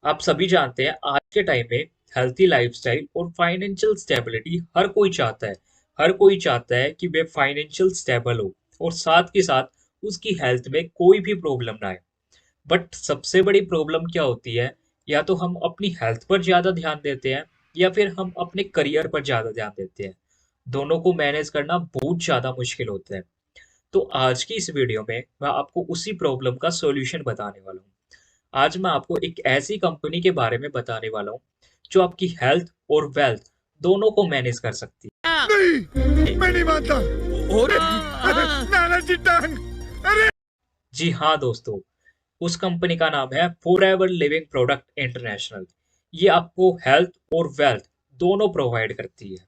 आप सभी जानते हैं आज के टाइम में हेल्थी लाइफस्टाइल और फाइनेंशियल स्टेबिलिटी हर कोई चाहता है। हर कोई चाहता है कि वे फाइनेंशियल स्टेबल हो और साथ के साथ उसकी हेल्थ में कोई भी प्रॉब्लम ना आए। बट सबसे बड़ी प्रॉब्लम क्या होती है, या तो हम अपनी हेल्थ पर ज़्यादा ध्यान देते हैं या फिर हम अपने करियर पर ज़्यादा ध्यान देते हैं। दोनों को मैनेज करना बहुत ज़्यादा मुश्किल होता है। तो आज की इस वीडियो में मैं आपको उसी प्रॉब्लम का सॉल्यूशन बताने वाला हूँ। आज मैं आपको एक ऐसी कंपनी के बारे में बताने वाला हूँ जो आपकी हेल्थ और वेल्थ दोनों को मैनेज कर सकती है। नहीं, मैं नहीं मानता। अरे नाना जी टांग। अरे जी हाँ दोस्तों, उस कंपनी का नाम है फॉरएवर लिविंग प्रोडक्ट इंटरनेशनल। ये आपको हेल्थ और वेल्थ दोनों प्रोवाइड करती है।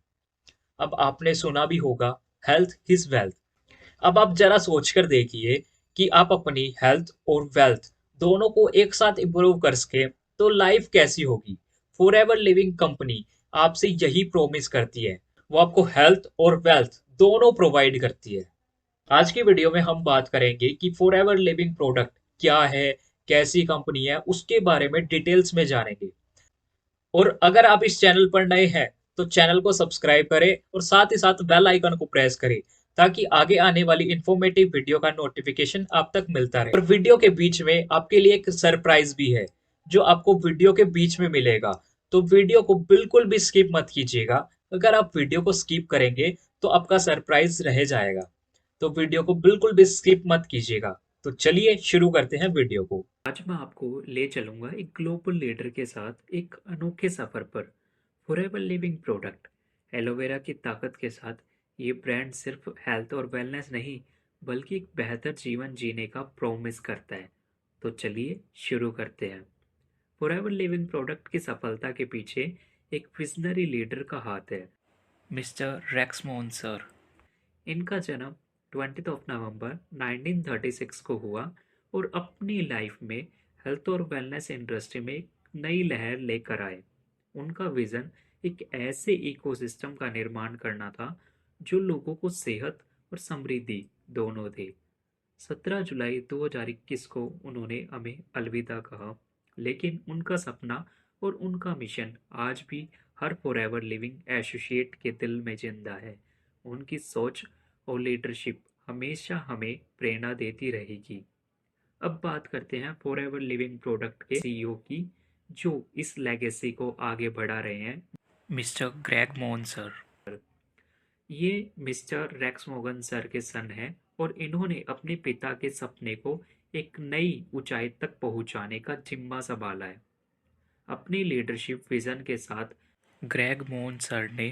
अब आपने सुना भी होगा, हेल्थ इज वेल्थ। अब आप जरा सोचकर देखिए कि आप अपनी हेल्थ और वेल्थ दोनों को एक साथ इम्प्रूव कर सके तो लाइफ कैसी होगी। फॉरएवर लिविंग कंपनी आपसे यही प्रॉमिस करती है। वो आपको हेल्थ और वेल्थ दोनों प्रोवाइड करती है। आज की वीडियो में हम बात करेंगे कि फॉरएवर लिविंग प्रोडक्ट क्या है, कैसी कंपनी है, उसके बारे में डिटेल्स में जानेंगे। और अगर आप इस चैनल पर नए हैं तो चैनल को सब्सक्राइब करें और साथ ही साथ बेल आइकन को प्रेस करें ताकि आगे आने वाली इंफॉर्मेटिव वीडियो का नोटिफिकेशन आप तक मिलता रहे। और वीडियो के बीच में आपके लिए एक सरप्राइज भी है जो आपको वीडियो के बीच में मिलेगा। तो वीडियो को बिल्कुल भी स्किप मत कीजिएगा। अगर आप वीडियो को स्किप करेंगे तो आपका सरप्राइज रह जाएगा। तो वीडियो को बिल्कुल भी स्किप मत कीजिएगा। तो चलिए शुरू करते हैं वीडियो को। आज मैं आपको ले चलूंगा एक ग्लोबल लीडर के साथ एक अनोखे सफर पर। फॉरएवर लिविंग प्रोडक्ट एलोवेरा की ताकत के साथ ये ब्रांड सिर्फ हेल्थ और वेलनेस नहीं बल्कि एक बेहतर जीवन जीने का प्रॉमिस करता है। तो चलिए शुरू करते हैं। फॉरएवर लिविंग प्रोडक्ट की सफलता के पीछे एक विजनरी लीडर का हाथ है, मिस्टर रेक्स मोहन सर। इनका जन्म 20 नवंबर 1936 को हुआ और अपनी लाइफ में हेल्थ और वेलनेस इंडस्ट्री में एक नई लहर लेकर आए। उनका विजन एक ऐसे इकोसिस्टम का निर्माण करना था जो लोगों को सेहत और समृद्धि दोनों दे। 17 जुलाई 2021 को उन्होंने हमें अलविदा कहा, लेकिन उनका सपना और उनका मिशन आज भी हर फॉरएवर लिविंग एसोसिएट के दिल में जिंदा है। उनकी सोच और लीडरशिप हमेशा हमें प्रेरणा देती रहेगी। अब बात करते हैं फॉरएवर लिविंग प्रोडक्ट के सीईओ की, जो इस लेगेसी को आगे बढ़ा रहे हैं, मिस्टर ग्रेग मोहन सर। ये मिस्टर रेक्स मोगन सर के सन हैं और इन्होंने अपने पिता के सपने को एक नई ऊंचाई तक पहुंचाने का जिम्मा संभाला है। अपनी लीडरशिप विजन के साथ ग्रेग मोहन सर ने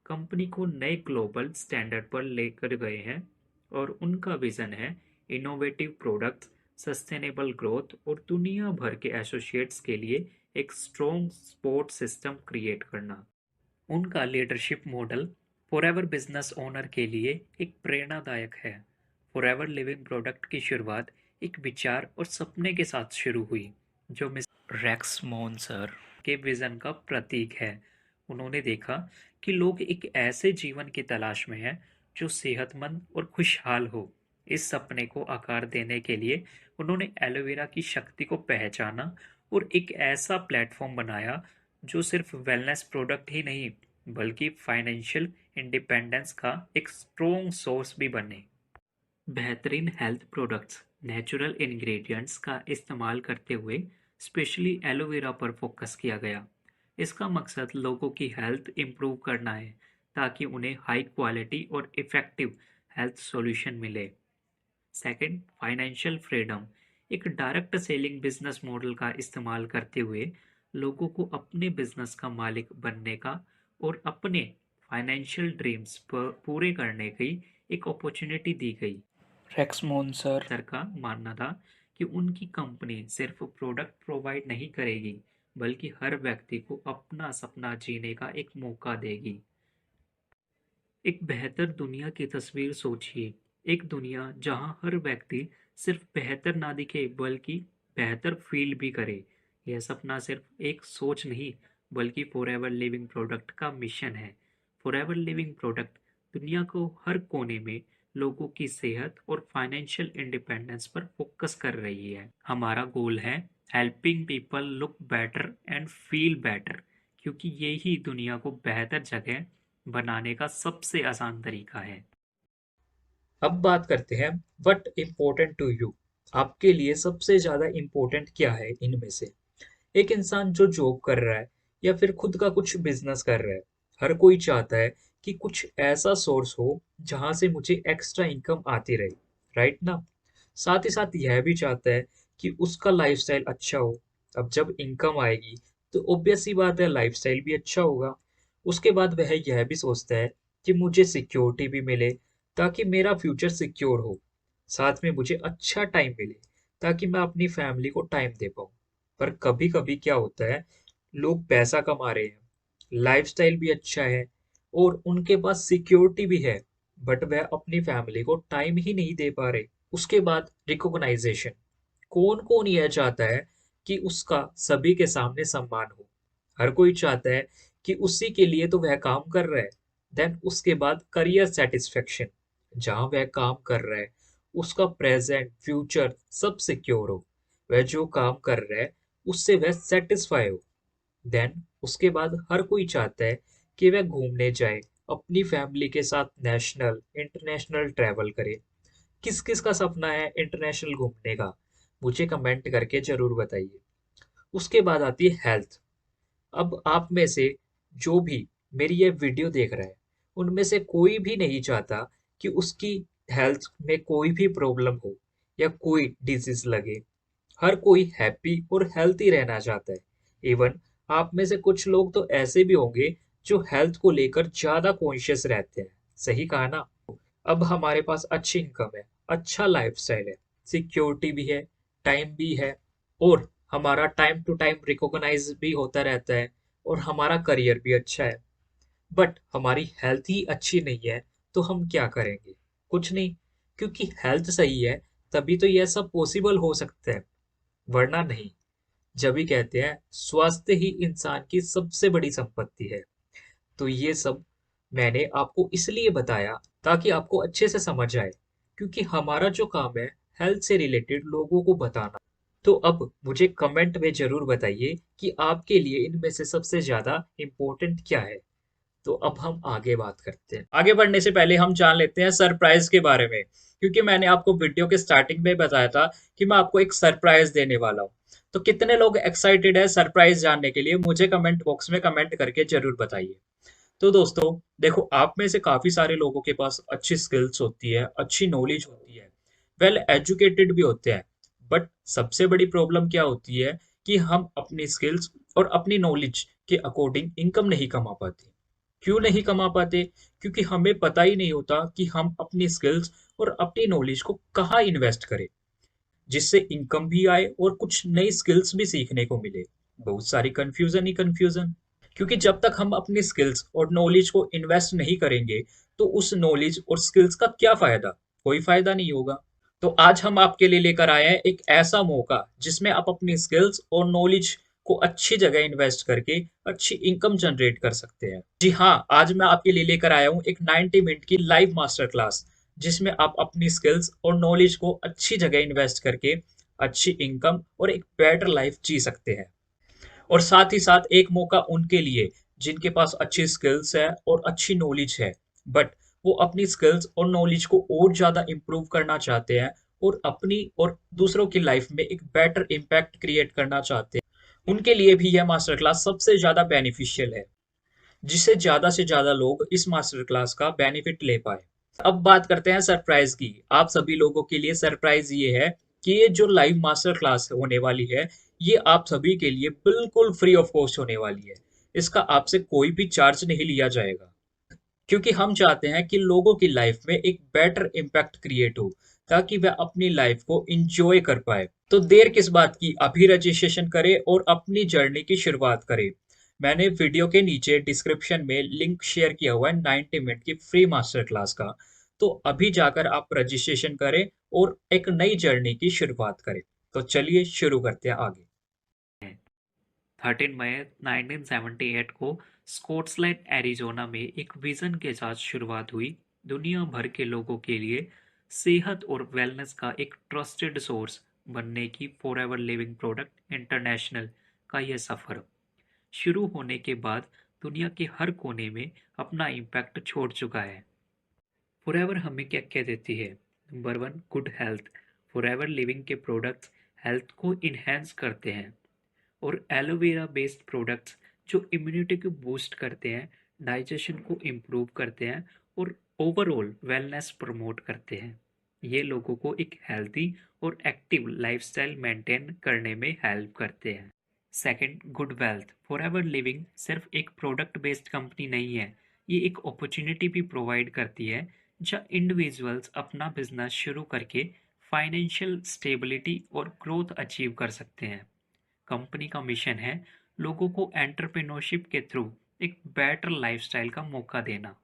कंपनी को नए ग्लोबल स्टैंडर्ड पर लेकर गए हैं और उनका विजन है इनोवेटिव प्रोडक्ट्स, सस्टेनेबल ग्रोथ और दुनिया भर के एसोसिएट्स के लिए एक स्ट्रॉन्ग सपोर्ट सिस्टम क्रिएट करना। उनका leadership model forever business owner के लिए एक प्रेरणादायक है। फॉरएवर लिविंग प्रोडक्ट की शुरुआत एक विचार और सपने के साथ शुरू हुई जो मिस्टर रेक्स मोहन सर के विजन का प्रतीक है। उन्होंने देखा कि लोग एक ऐसे जीवन की तलाश में हैं जो सेहतमंद और खुशहाल हो। इस सपने को आकार देने के लिए उन्होंने एलोवेरा की शक्ति को पहचाना और एक ऐसा प्लेटफॉर्म बनाया जो सिर्फ वेलनेस प्रोडक्ट ही नहीं बल्कि फाइनेंशियल इंडिपेंडेंस का एक स्ट्रॉन्ग सोर्स भी बने। बेहतरीन हेल्थ प्रोडक्ट्स, नेचुरल इंग्रेडिएंट्स का इस्तेमाल करते हुए स्पेशली एलोवेरा पर फोकस किया गया। इसका मकसद लोगों की हेल्थ इंप्रूव करना है ताकि उन्हें हाई क्वालिटी और इफेक्टिव हेल्थ सॉल्यूशन मिले। Second, financial freedom. एक डायरेक्ट सेलिंग बिजनेस मॉडल का इस्तेमाल करते हुए लोगों को अपने बिजनेस का मालिक बनने का और अपने फाइनेंशियल ड्रीम्स पर पूरे करने की एक अपॉर्चुनिटी दी गई। रेक्समोन सर का मानना था कि उनकी कंपनी सिर्फ प्रोडक्ट प्रोवाइड नहीं करेगी बल्कि हर व्यक्ति को अपना सपना जीने का एक मौका देगी। एक बेहतर दुनिया की तस्वीर सोचिए, एक दुनिया जहां हर व्यक्ति सिर्फ बेहतर ना दिखे बल्कि बेहतर फील भी करे। यह सपना सिर्फ एक सोच नहीं बल्कि फॉरएवर लिविंग प्रोडक्ट का मिशन है। फॉरएवर लिविंग प्रोडक्ट दुनिया को हर कोने में लोगों की सेहत और फाइनेंशियल इंडिपेंडेंस पर फोकस कर रही है। हमारा गोल है helping people look better and feel better, क्योंकि ये ही दुनिया को बेहतर जगह बनाने का सबसे आसान तरीका है। अब बात करते हैं व्हाट इम्पोर्टेंट टू यू। आपके लिए सबसे ज़्यादा इम्पोर्टेंट क्या है इनमें से? एक इंसान जो जॉब कर रहा है या फिर खुद का कुछ बिजनेस कर रहा है, हर कोई चाहता है कि कुछ ऐसा सोर्स हो जहाँ से मुझे एक्स्ट्रा इनकम आती रहे, राइट ना? साथ ही साथ यह भी चाहता है कि उसका लाइफस्टाइल अच्छा हो। अब जब इनकम आएगी तो ऑब्वियस सी बात है लाइफस्टाइल भी अच्छा होगा। उसके बाद वह यह भी सोचता है कि मुझे सिक्योरिटी भी मिले ताकि मेरा फ्यूचर सिक्योर हो। साथ में मुझे अच्छा टाइम मिले ताकि मैं अपनी फैमिली को टाइम दे पाऊँ। पर कभी-कभी क्या होता है, लोग पैसा कमा रहे हैं, लाइफस्टाइल भी अच्छा है और उनके पास सिक्योरिटी भी है, बट वह अपनी फैमिली को टाइम ही नहीं दे पा रहे। उसके बाद रिकॉग्नाइजेशन। कौन-कौन यह चाहता है कि उसका सभी के सामने सम्मान हो? हर कोई चाहता है कि उसी के लिए तो वह काम कर रहा है। देन उसके बाद करियर सैटिस्फैक्शन। जहाँ वह काम कर रहा है, उसका प्रेजेंट, फ्यूचर सब सिक्योर हो। वह जो काम कर रहा है, उससे वह सैटिस्फाई हो। देन उसके बाद हर कोई चाहता है कि वह घूमने जाए, अपनी फैमिली के साथ नेशनल, इंटरनेशनल ट्रैवल करे। किस-किस का सपना है इंटरनेशनल घूमने का? मुझे कमेंट करके ज़रूर बताइए। उसके बाद आती है हेल्थ। अब आप में से जो भी मेरी ये वीडियो देख रहा है, उनमें से कोई भी नहीं चाहता कि उसकी हेल्थ में कोई भी प्रॉब्लम हो या कोई डिजीज़ लगे। हर कोई हैप्पी और हेल्थी रहना चाहता है। इवन आप में से कुछ लोग तो ऐसे भी होंगे जो हेल्थ को लेकर ज़्यादा कॉन्शियस रहते हैं। सही कहा ना? अब हमारे पास अच्छी इनकम है, अच्छा लाइफस्टाइल है, सिक्योरिटी भी है, टाइम भी है और हमारा टाइम टू टाइम रिकॉग्नाइज भी होता रहता है और हमारा करियर भी अच्छा है। बट हमारी हेल्थ ही अच्छी नहीं है, तो हम क्या करेंगे? कुछ नहीं, क्योंकि हेल्थ सही है तभी तो यह सब पॉसिबल हो सकता है, वरना नहीं। जब भी कहते हैं स्वास्थ्य ही इंसान की सबसे बड़ी संपत्ति है। तो ये सब मैंने आपको इसलिए बताया ताकि आपको अच्छे से समझ आए, क्योंकि हमारा जो काम है हेल्थ से रिलेटेड लोगों को बताना। तो अब मुझे कमेंट में जरूर बताइए कि आपके लिए इनमें से सबसे ज्यादा इम्पोर्टेंट क्या है। तो अब हम आगे बात करते हैं। आगे बढ़ने से पहले हम जान लेते हैं सरप्राइज के बारे में, क्योंकि मैंने आपको वीडियो के स्टार्टिंग में बताया था कि मैं आपको एक सरप्राइज देने वाला हूँ। तो कितने लोग एक्साइटेड है सरप्राइज जानने के लिए, मुझे कमेंट बॉक्स में कमेंट करके जरूर बताइए। तो दोस्तों देखो, आप में से काफी सारे लोगों के पास अच्छी स्किल्स होती है, अच्छी नॉलेज होती है, वेल एजुकेटेड भी होते हैं। बट सबसे बड़ी प्रॉब्लम क्या होती है कि हम अपनी स्किल्स और अपनी नॉलेज के अकॉर्डिंग इनकम नहीं कमा पाते। क्यों नहीं कमा पाते? क्योंकि हमें पता ही नहीं होता कि हम अपनी स्किल्स और अपनी नॉलेज को कहाँ इन्वेस्ट करें, जिससे इनकम भी आए और कुछ नई स्किल्स भी सीखने को मिले। बहुत सारी कंफ्यूजन ही कंफ्यूजन। क्योंकि जब तक हम अपनी स्किल्स और नॉलेज को इन्वेस्ट नहीं करेंगे, तो उस नॉलेज और स्किल्स का क्या फायदा? कोई फायदा नहीं होगा। तो आज हम आपके लिए लेकर आए हैं एक ऐसा मौका जिसमें आप अपनी स्किल्स और नॉलेज को अच्छी जगह इन्वेस्ट करके अच्छी इनकम जनरेट कर सकते हैं। जी हाँ, आज मैं आपके लिए लेकर आया हूँ एक 90 मिनट की लाइव मास्टर क्लास, जिसमें आप अपनी स्किल्स और नॉलेज को अच्छी जगह इन्वेस्ट करके अच्छी इनकम और एक बेटर लाइफ जी सकते हैं। और साथ ही साथ एक मौका उनके लिए जिनके पास अच्छी स्किल्स है और अच्छी नॉलेज है, बट वो अपनी स्किल्स और नॉलेज को और ज़्यादा इम्प्रूव करना चाहते हैं और अपनी और दूसरों की लाइफ में एक बेटर इम्पैक्ट क्रिएट करना चाहते हैं। उनके लिए भी यह मास्टर क्लास सबसे ज़्यादा बेनिफिशियल है, जिससे ज़्यादा से ज़्यादा लोग इस मास्टर क्लास का बेनिफिट ले पाए। अब बात करते हैं सरप्राइज की। आप सभी लोगों के लिए सरप्राइज ये है कि ये जो लाइव मास्टर क्लास होने वाली है, ये आप सभी के लिए बिल्कुल फ्री ऑफ कॉस्ट होने वाली है। इसका आपसे कोई भी चार्ज नहीं लिया जाएगा, क्योंकि हम चाहते हैं कि लोगों की लाइफ में एक बेटर इम्पैक्ट क्रिएट हो, ताकि वह अपनी लाइफ को इंजॉय कर पाए। तो देर किस बात की, अभी रजिस्ट्रेशन करें और अपनी जर्नी की शुरुआत करें। मैंने वीडियो के नीचे डिस्क्रिप्शन में लिंक शेयर किया हुआ है 90 मिनट की फ्री मास्टर क्लास का। तो अभी जाकर आप रजिस्ट्रेशन करें और एक नई जर्नी की शुरुआत करें। तो चलिए शुरू करते हैं आगे। 13 मई 1978 को स्कॉट्सलैंड एरिजोना में एक विजन के साथ शुरुआत हुई, दुनिया भर के लोगों के लिए सेहत और वेलनेस का एक ट्रस्टेड सोर्स बनने की फॉरएवर लिविंग प्रोडक्ट इंटरनेशनल का यह सफर शुरू होने के बाद दुनिया के हर कोने में अपना इम्पैक्ट छोड़ चुका है। फॉरएवर हमें क्या क्या देती है? Number 1, good health. Forever living के प्रोडक्ट्स हेल्थ को इन्हेंस करते हैं और एलोवेरा बेस्ड प्रोडक्ट्स जो इम्यूनिटी को बूस्ट करते हैं, डाइजेशन को इम्प्रूव करते हैं और ओवरऑल वेलनेस प्रमोट करते हैं। ये लोगों को एक हेल्थी और एक्टिव लाइफस्टाइल मेंटेन करने में हेल्प करते हैं। Second, good wealth. Forever living सिर्फ एक प्रोडक्ट बेस्ड कंपनी नहीं है, ये एक अपॉर्चुनिटी भी प्रोवाइड करती है जहाँ इंडिविजुअल्स अपना बिजनेस शुरू करके फाइनेंशियल स्टेबिलिटी और ग्रोथ अचीव कर सकते हैं। कंपनी का मिशन है लोगों को एंटरप्रेन्योरशिप के थ्रू एक बेटर लाइफस्टाइल का मौका देना।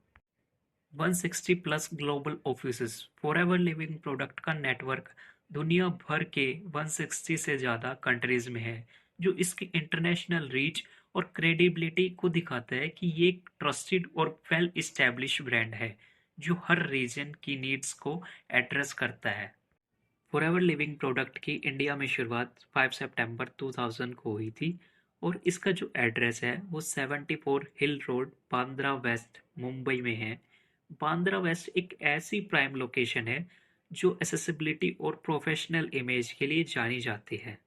160 plus global offices. Forever Living product का नेटवर्क दुनिया भर के 160 से ज़्यादा कंट्रीज में है, जो इसकी इंटरनेशनल रीच और क्रेडिबिलिटी को दिखाता है कि ये एक ट्रस्टेड और वेल इस्टेब्लिश ब्रांड है जो हर रीजन की नीड्स को एड्रेस करता है। फॉरएवर लिविंग प्रोडक्ट की इंडिया में शुरुआत 5 सितंबर 2000 को हुई थी और इसका जो एड्रेस है वो 74 हिल रोड, बांद्रा वेस्ट, मुंबई में है। बांद्रा वेस्ट एक ऐसी प्राइम लोकेशन है जो एसेसिबिलिटी और प्रोफेशनल इमेज के लिए जानी जाती है।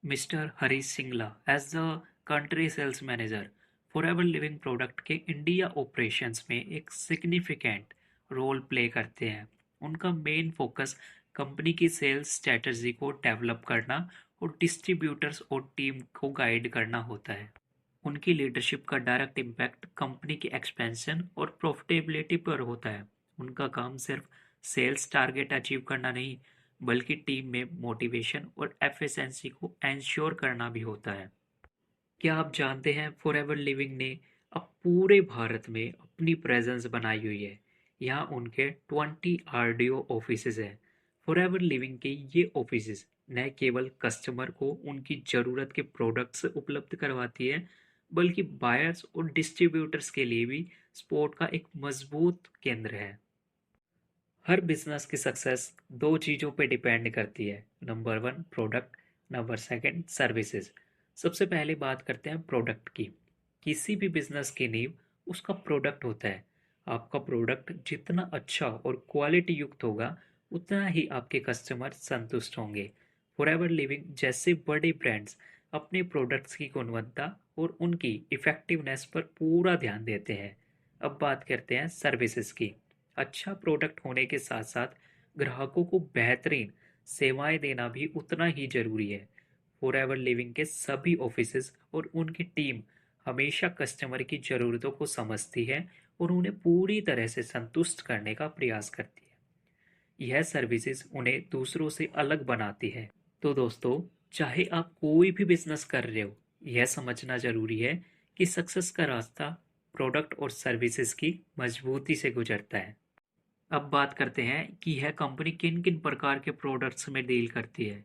Mister Harish Singla as the country sales manager Forever Living product के इंडिया ऑपरेशंस में एक सिग्निफिकेंट रोल प्ले करते हैं। उनका मेन फोकस कंपनी की सेल्स स्ट्रेटजी को डेवलप करना और डिस्ट्रीब्यूटर्स और टीम को गाइड करना होता है। उनकी लीडरशिप का डायरेक्ट इम्पैक्ट कंपनी की एक्सपेंशन और प्रॉफिटेबिलिटी पर होता है। उनका काम सिर्फ सेल्स टारगेट अचीव करना नहीं, बल्कि टीम में मोटिवेशन और एफिशिएंसी को एंश्योर करना भी होता है। क्या आप जानते हैं फॉरएवर लिविंग ने अब पूरे भारत में अपनी प्रेजेंस बनाई हुई है। यहाँ उनके 20 आरडीओ ऑफिसेज हैं। फॉरएवर लिविंग के ये ऑफिसेज न केवल कस्टमर को उनकी ज़रूरत के प्रोडक्ट्स उपलब्ध करवाती है, बल्कि बायर्स और डिस्ट्रीब्यूटर्स के लिए भी सपोर्ट का एक मजबूत केंद्र है। हर बिजनेस की सक्सेस दो चीज़ों पे डिपेंड करती है। Number 1, product. Number 2, services. सबसे पहले बात करते हैं प्रोडक्ट की। किसी भी बिजनेस की नींव उसका प्रोडक्ट होता है। आपका प्रोडक्ट जितना अच्छा और क्वालिटी युक्त होगा, उतना ही आपके कस्टमर संतुष्ट होंगे। फॉरएवर लिविंग जैसे बड़े ब्रांड्स अपने प्रोडक्ट्स की गुणवत्ता और उनकी इफेक्टिवनेस पर पूरा ध्यान देते हैं। अब बात करते हैं सर्विसेज की। अच्छा प्रोडक्ट होने के साथ साथ ग्राहकों को बेहतरीन सेवाएं देना भी उतना ही जरूरी है। फॉरएवर लिविंग के सभी ऑफिसेज और उनकी टीम हमेशा कस्टमर की ज़रूरतों को समझती है और उन्हें पूरी तरह से संतुष्ट करने का प्रयास करती है। यह सर्विसेज उन्हें दूसरों से अलग बनाती है। तो दोस्तों, चाहे आप कोई भी बिजनेस कर रहे हो, यह समझना जरूरी है कि सक्सेस का रास्ता प्रोडक्ट और सर्विसेज की मजबूती से गुजरता है। अब बात करते हैं कि यह कंपनी किन किन प्रकार के प्रोडक्ट्स में डील करती है।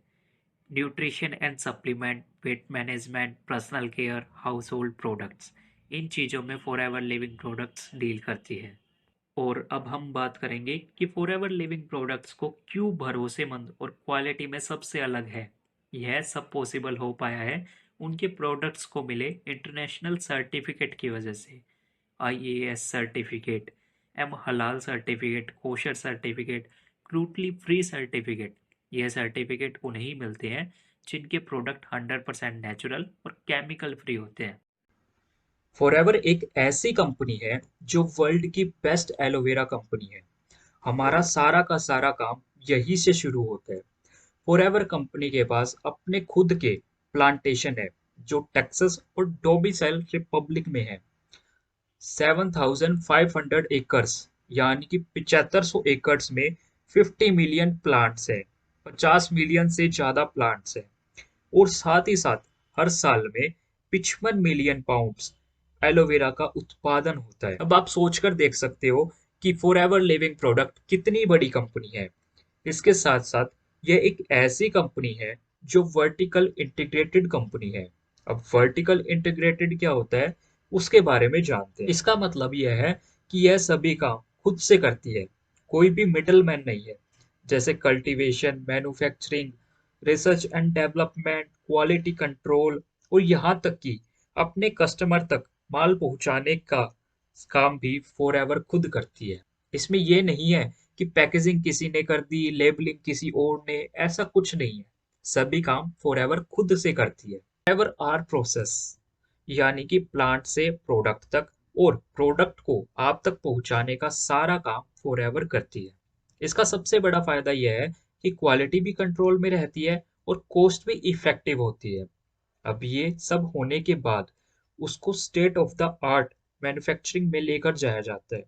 Nutrition and supplement, weight management, personal care, household products, इन चीज़ों में फॉरएवर लिविंग प्रोडक्ट्स डील करती है। और अब हम बात करेंगे कि फॉरएवर लिविंग प्रोडक्ट्स को क्यों भरोसेमंद और क्वालिटी में सबसे अलग है। यह सब पॉसिबल हो पाया है उनके प्रोडक्ट्स को मिले इंटरनेशनल सर्टिफिकेट की वजह से। IAS सर्टिफिकेट, एम हलाल certificate, kosher certificate, cruelty free certificate. यह सर्टिफिकेट उन्हें ही मिलते हैं जिनके प्रोडक्ट 100% नेचुरल और केमिकल फ्री होते हैं। फॉरएवर एक ऐसी कंपनी है जो वर्ल्ड की बेस्ट एलोवेरा कंपनी है। हमारा सारा का सारा काम यहीं से शुरू होता है। फॉरएवर कंपनी के पास अपने खुद के प्लांटेशन है जो टेक्सास और डोमिसाइल रिपब्लिक में है। 7,500 एकर्स यानी कि 7500 एकर्स में 50 मिलियन प्लांट्स हैं, 50 मिलियन से ज़्यादा प्लांट्स हैं और साथ ही साथ हर साल में 55 मिलियन पाउंड्स एलोवेरा का उत्पादन होता है। अब आप सोचकर देख सकते हो कि फॉरएवर लिविंग प्रोडक्ट कितनी बड़ी कंपनी है। इसके साथ साथ यह एक ऐसी कंपनी है जो वर्टिकल इंटीग्रेटेड कंपनी है। अब वर्टिकल इंटीग्रेटेड क्या होता है उसके बारे में जानते हैं। इसका मतलब यह है कि यह सभी काम खुद से करती है, कोई भी मिडलमैन नहीं है। जैसे cultivation, manufacturing, research and development, quality control और यहाँ तक कि अपने कस्टमर तक माल पहुँचाने का काम भी फॉरएवर खुद करती है। इसमें ये नहीं है कि पैकेजिंग किसी ने कर दी, लेबलिंग किसी और ने, ऐसा कुछ नहीं है। सभी काम फॉरएवर खुद से करती है। फॉरएवर आर प्रोसेस यानी कि प्लांट से प्रोडक्ट तक और प्रोडक्ट को आप तक पहुंचाने का सारा काम फॉरएवर करती है। इसका सबसे बड़ा फायदा यह है कि क्वालिटी भी कंट्रोल में रहती है और कॉस्ट भी इफेक्टिव होती है। अब ये सब होने के बाद उसको state of the art manufacturing में लेकर जाया जाता है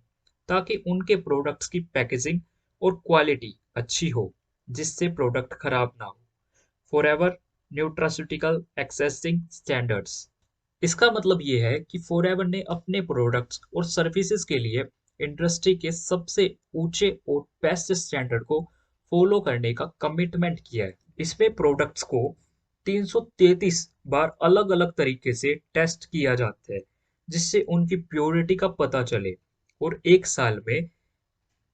ताकि उनके प्रोडक्ट्स की पैकेजिंग और क्वालिटी अच्छी हो, जिससे प्रोडक्ट खराब ना हो। फॉरएवर न्यूट्रास्यूटिकल एक्सेसिंग स्टैंडर्ड्स, इसका मतलब ये है कि फॉरएवर ने अपने प्रोडक्ट्स और सर्विसेज के लिए इंडस्ट्री के सबसे ऊंचे और बेस्ट स्टैंडर्ड को फॉलो करने का कमिटमेंट किया है। इसमें प्रोडक्ट्स को 333 बार अलग-अलग तरीके से टेस्ट किया जाता है, जिससे उनकी प्योरिटी का पता चले और एक साल में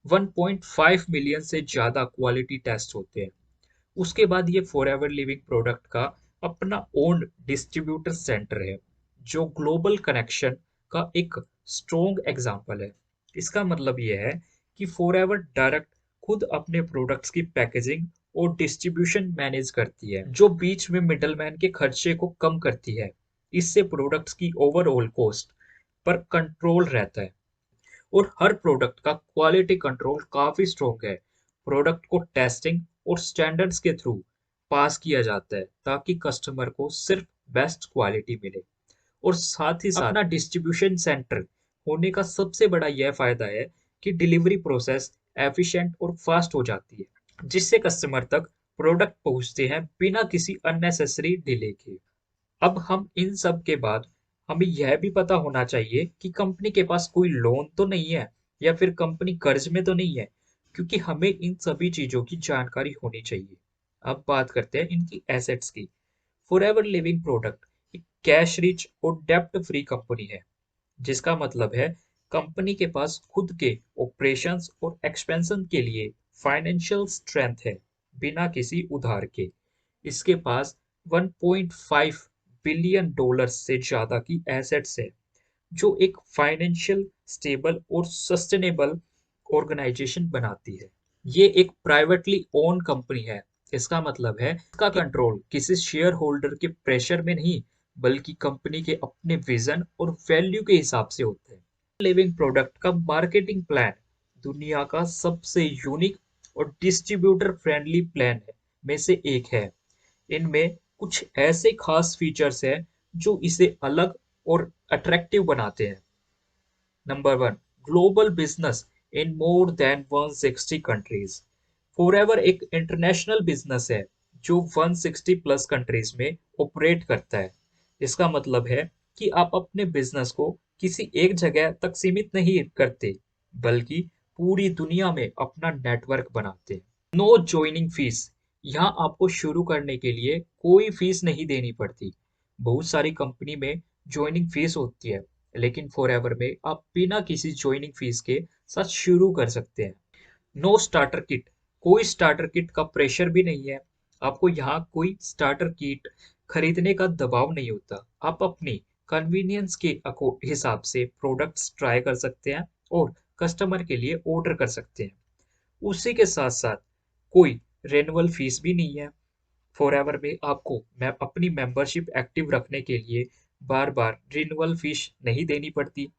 1.5 मिलियन से ज़्यादा क्वालिटी टेस्ट होते हैं। उसके बाद ये फॉरएवर लिविंग प्रोडक्ट का अपना ओन डिस्ट्रीब्यूटर सेंटर है, जो ग्लोबल कनेक्शन का एक स्ट्रॉन्ग एग्जाम्पल है। इसका मतलब यह है कि फॉरएवर डायरेक्ट खुद अपने प्रोडक्ट्स की पैकेजिंग और डिस्ट्रीब्यूशन मैनेज करती है, जो बीच में मिडलमैन के खर्चे को कम करती है। इससे प्रोडक्ट्स की ओवरऑल कॉस्ट पर कंट्रोल रहता है और हर प्रोडक्ट का क्वालिटी कंट्रोल काफी स्ट्रॉन्ग है। प्रोडक्ट को टेस्टिंग और स्टैंडर्ड्स के थ्रू पास किया जाता है ताकि कस्टमर को सिर्फ बेस्ट क्वालिटी मिले। और साथ ही साथ अपना डिस्ट्रीब्यूशन सेंटर होने का सबसे बड़ा यह फायदा है कि डिलीवरी प्रोसेस एफिशिएंट और फास्ट हो जाती है, जिससे कस्टमर तक प्रोडक्ट पहुंचते हैं बिना किसी अननेसेसरी डिले के। अब हम इन सब के बाद हमें यह भी पता होना चाहिए कि कंपनी के पास कोई लोन तो नहीं है या फिर कंपनी कर्ज में तो नहीं है, क्योंकि हमें इन सभी चीजों की जानकारी होनी चाहिए। अब बात करते हैं इनकी एसेट्स की। फॉरएवर लिविंग प्रोडक्ट एक कैश रिच और डेब्ट फ्री कंपनी है, जिसका मतलब है कंपनी के पास खुद के ऑपरेशंस और एक्सपेंशन के लिए फाइनेंशियल स्ट्रेंथ है, बिना किसी उधार के। इसके पास 1.5 बिलियन डॉलर से ज्यादा की एसेट्स है, जो एक फाइनेंशियल स्टेबल और सस्टेनेबल ऑर्गेनाइजेशन बनाती है। ये एक प्राइवेटली ओन कंपनी है। इसका मतलब है इसका कंट्रोल किसी शेयर होल्डर के प्रेशर में नहीं, बल्कि कंपनी के अपने विजन और वैल्यू के हिसाब से होते हैं। लिविंग प्रोडक्ट का मार्केटिंग प्लान दुनिया का सबसे यूनिक और डिस्ट्रीब्यूटर फ्रेंडली प्लान है में से एक है। इनमें कुछ ऐसे खास फीचर्स हैं जो इसे अलग और अट्रैक्टिव बनाते हैं। Number 1, global business in more than 160 countries. Forever एक इंटरनेशनल बिजनेस है जो 160 प्लस कंट्रीज में ऑपरेट करता है। इसका मतलब है कि आप अपने बिजनेस को किसी एक जगह तक सीमित नहीं करते, बल्कि पूरी दुनिया में अपना नेटवर्क बनाते हैं। नो ज्वाइनिंग फीस, यहाँ आपको शुरू करने के लिए कोई फीस नहीं देनी पड़ती। बहुत सारी कंपनी में ज्वाइनिंग फीस होती है, लेकिन फॉरएवर में आप बिना किसी ज्वाइनिंग फीस के साथ शुरू कर सकते हैं। नो स्टार्टर किट, कोई स्टार्टर किट का प्रेशर भी नहीं है। आपको यहाँ कोई स्टार्टर किट खरीदने का दबाव नहीं होता। आप अपनी कन्वीनियंस के हिसाब से प्रोडक्ट्स ट्राई कर सकते हैं और कस्टमर के लिए ऑर्डर कर सकते हैं। उसी के साथ साथ कोई रेनुअल फीस भी नहीं है। फॉरएवर में आपको अपनी मेंबरशिप एक्टिव रखने के लिए बार बार रिन्यूअल फीस नहीं देनी पड़ती।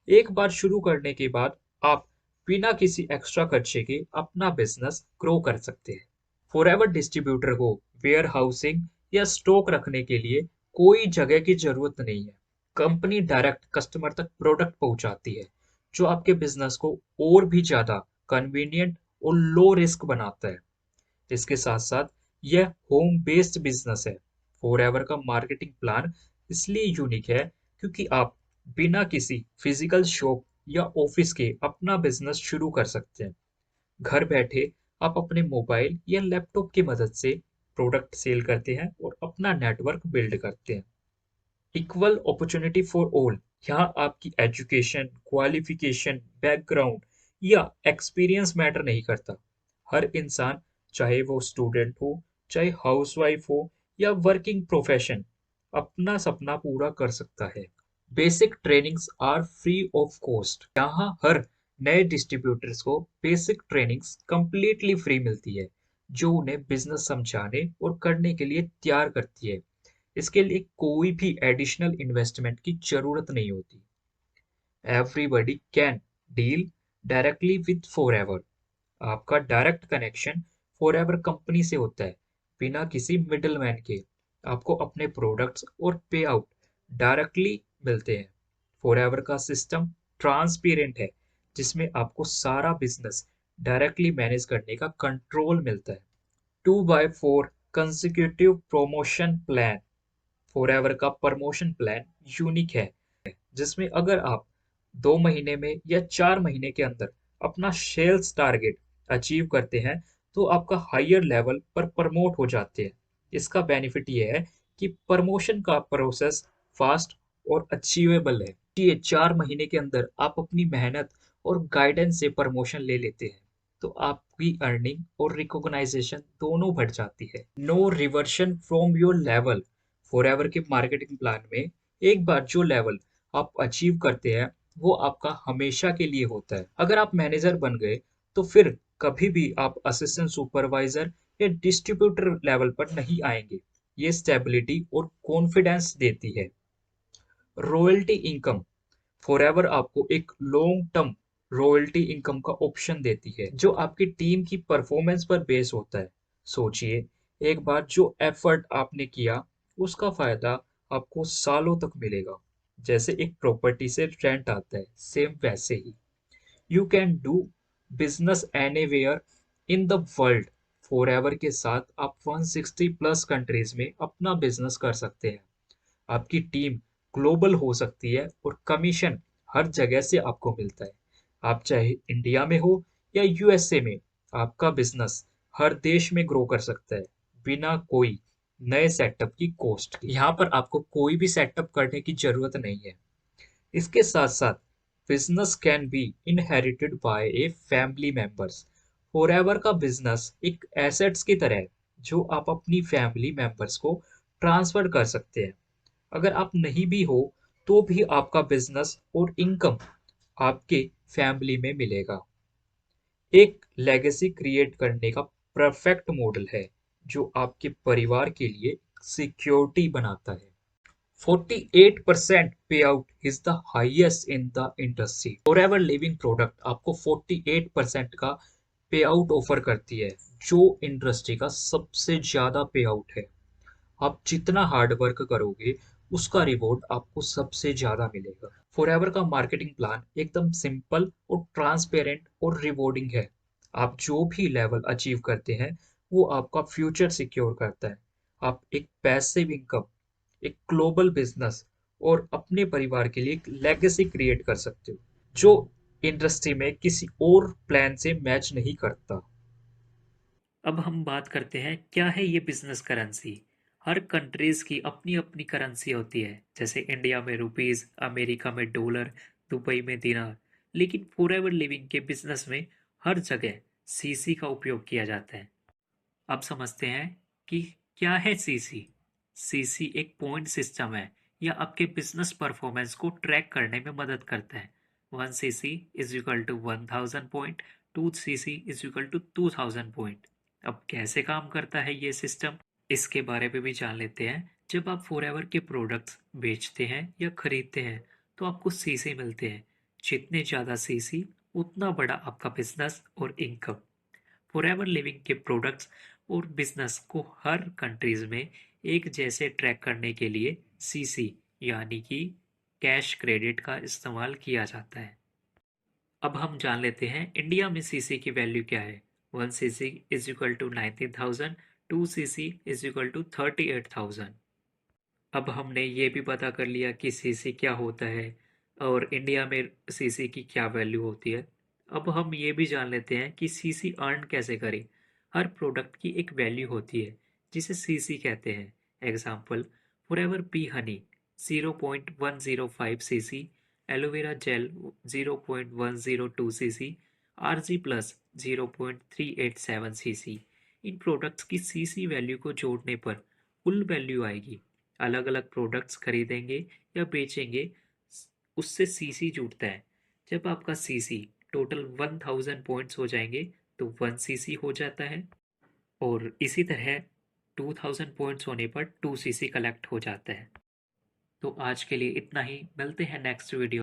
एक बार शुरू करने के बाद आप बिना किसी एक्स्ट्रा खर्चे के अपना बिजनेस ग्रो कर सकते हैं। फॉरएवर डिस्ट्रीब्यूटर को वेयर हाउसिंग या स्टॉक रखने के लिए कोई जगह की जरूरत नहीं है। कंपनी डायरेक्ट कस्टमर तक प्रोडक्ट पहुंचाती है, जो आपके बिजनेस को और भी ज्यादा कन्वीनियंट और लो रिस्क बनाता है। इसके साथ साथ यह होम बेस्ड बिजनेस है। फॉरएवर का मार्केटिंग प्लान इसलिए यूनिक है क्योंकि आप बिना किसी फिजिकल शॉप या ऑफिस के अपना बिजनेस शुरू कर सकते हैं। घर बैठे आप अपने मोबाइल या लैपटॉप की मदद से प्रोडक्ट सेल करते हैं और अपना नेटवर्क बिल्ड करते हैं। इक्वल अपॉर्चुनिटी फॉर ऑल, यहाँ आपकी एजुकेशन, क्वालिफिकेशन, बैकग्राउंड या एक्सपीरियंस मैटर नहीं करता। हर इंसान, चाहे वो स्टूडेंट हो, चाहे हाउसवाइफ हो या वर्किंग प्रोफेशन, अपना सपना पूरा कर सकता है। Basic trainings are free of cost. यहाँ हर नए डिस्ट्रीब्यूटर्स को बेसिक ट्रेनिंग्स कंप्लीटली फ्री मिलती है, जो उन्हें बिजनेस समझाने और करने के लिए तैयार करती है। इसके लिए कोई भी एडिशनल इन्वेस्टमेंट की जरूरत नहीं होती। Everybody can deal directly with forever. आपका डायरेक्ट कनेक्शन फॉरएवर कंपनी से होता है, बिना किसी मिडलमैन के। आपको अपने प्रोडक्ट्स और पे आउट डायरेक्टली मिलते हैं। फॉरएवर का सिस्टम ट्रांसपेरेंट है, जिसमें आपको सारा बिजनेस डायरेक्टली मैनेज करने का कंट्रोल मिलता है। 2x4 consecutive promotion plan. Forever का प्रमोशन प्लान यूनिक है, जिसमें अगर आप 2 महीने में या 4 महीने के अंदर अपना सेल्स टारगेट अचीव करते हैं, तो आपका हायर लेवल पर प्रमोट हो जाते हैं। इसका बेनिफिट ये है कि प्रमोशन का प्रोसेस फास्ट और अचीवेबल है। ये 4 महीने के अंदर आप अपनी मेहनत और गाइडेंस से प्रमोशन ले लेते हैं, तो आपकी अर्निंग और रिकॉग्नाइजेशन दोनों बढ़ जाती है। No reversion from your level. Forever के मार्केटिंग प्लान में एक बार जो लेवल आप अचीव करते हैं, वो आपका हमेशा के लिए होता है। अगर आप मैनेजर बन गए, तो फिर कभी भी आप असिस्टेंट सुपरवाइजर या डिस्ट्रीब्यूटर लेवल पर नहीं आएंगे। ये स्टेबिलिटी और कॉन्फिडेंस देती है। Royalty income. फॉरएवर आपको एक लॉन्ग टर्म रॉयल्टी इनकम का ऑप्शन देती है, जो आपकी टीम की परफॉर्मेंस पर बेस होता है। सोचिए, एक बार जो एफर्ट आपने किया, उसका फायदा आपको सालों तक मिलेगा। जैसे एक प्रॉपर्टी से रेंट आता है, सेम वैसे ही। You can do business anywhere in the world. Forever के साथ आप 160 प्लस कंट्रीज में अपना बिजनेस कर सकते हैं। आपकी टीम ग्लोबल हो सकती है और कमीशन हर जगह से आपको मिलता है। आप चाहे इंडिया में हो या यूएसए में, आपका बिजनेस हर देश में ग्रो कर सकता है, बिना कोई नए सेटअप की कॉस्ट के। यहाँ पर आपको कोई भी सेटअप करने की जरूरत नहीं है। इसके साथ साथ business can be inherited by a family members. Forever का बिजनेस एक एसेट्स की तरह है, जो आप अपनी फैमिली मेंबर्स को ट्रांसफर कर सकते हैं। अगर आप नहीं भी हो, तो भी आपका बिजनेस और इनकम आपके फैमिली में मिलेगा। एक लेगेसी क्रिएट करने का परफेक्ट मॉडल है, जो आपके परिवार के लिए सिक्योरिटी बनाता है। 48% पे out is the highest in the industry. Forever Living product आपको 48% का पे आउट ऑफर करती है, जो इंडस्ट्री का सबसे ज्यादा पे आउट है। आप जितना हार्ड वर्क करोगे, उसका रिवॉर्ड आपको सबसे ज्यादा मिलेगा। फॉरएवर का मार्केटिंग प्लान एकदम सिंपल और ट्रांसपेरेंट और रिवॉर्डिंग है। आप जो भी लेवल अचीव करते हैं, वो आपका फ्यूचर सिक्योर करता है। आप एक पैसिव इनकम, एक ग्लोबल बिजनेस और अपने परिवार के लिए एक लेगेसी क्रिएट कर सकते हो, जो इंडस्ट्री में किसी और प्लान से मैच नहीं करता। अब हम बात करते हैं क्या है ये बिजनेस करेंसी। हर कंट्रीज की अपनी अपनी करेंसी होती है, जैसे इंडिया में रुपीस, अमेरिका में डॉलर, दुबई में दिनार। लेकिन फॉरएवर लिविंग के बिजनेस में हर जगह सीसी का उपयोग किया जाता है। अब समझते हैं कि क्या है सीसी। सीसी एक पॉइंट सिस्टम है, यह आपके बिजनेस परफॉर्मेंस को ट्रैक करने में मदद करता है। 1 CC is equal to 1000 point, 2 CC is equal to 2000 point. अब कैसे काम करता है ये सिस्टम, इसके बारे में भी जान लेते हैं। जब आप फॉरएवर के प्रोडक्ट्स बेचते हैं या खरीदते हैं, तो आपको सीसी मिलते हैं। जितने ज़्यादा सीसी, उतना बड़ा आपका बिजनेस और इनकम। फॉरएवर लिविंग के प्रोडक्ट्स और बिजनेस को हर कंट्रीज में एक जैसे ट्रैक करने के लिए सीसी यानी कि कैश क्रेडिट का इस्तेमाल किया जाता है। अब हम जान लेते हैं इंडिया में सीसी की वैल्यू क्या है। 1 CC is equal to 19,000, 2 CC is equal to 38,000। अब हमने ये भी पता कर लिया कि सीसी क्या होता है और इंडिया में सीसी की क्या वैल्यू होती है। अब हम ये भी जान लेते हैं कि सीसी अर्न कैसे करें। हर प्रोडक्ट की एक वैल्यू होती है, जिसे सीसी कहते हैं। Example, Forever bee honey 0.105 CC, aloe vera gel 0.102 CC, ARGI plus 0.387 CC. इन प्रोडक्ट्स की सीसी वैल्यू को जोड़ने पर कुल वैल्यू आएगी। अलग अलग प्रोडक्ट्स खरीदेंगे या बेचेंगे, उससे सीसी जुड़ता है। जब आपका सीसी टोटल 1000 पॉइंट्स हो जाएंगे तो 1 सीसी हो जाता है, और इसी तरह 2000 पॉइंट्स होने पर 2 सीसी कलेक्ट हो जाता है। तो आज के लिए इतना ही, मिलते हैं नेक्स्ट वीडियो।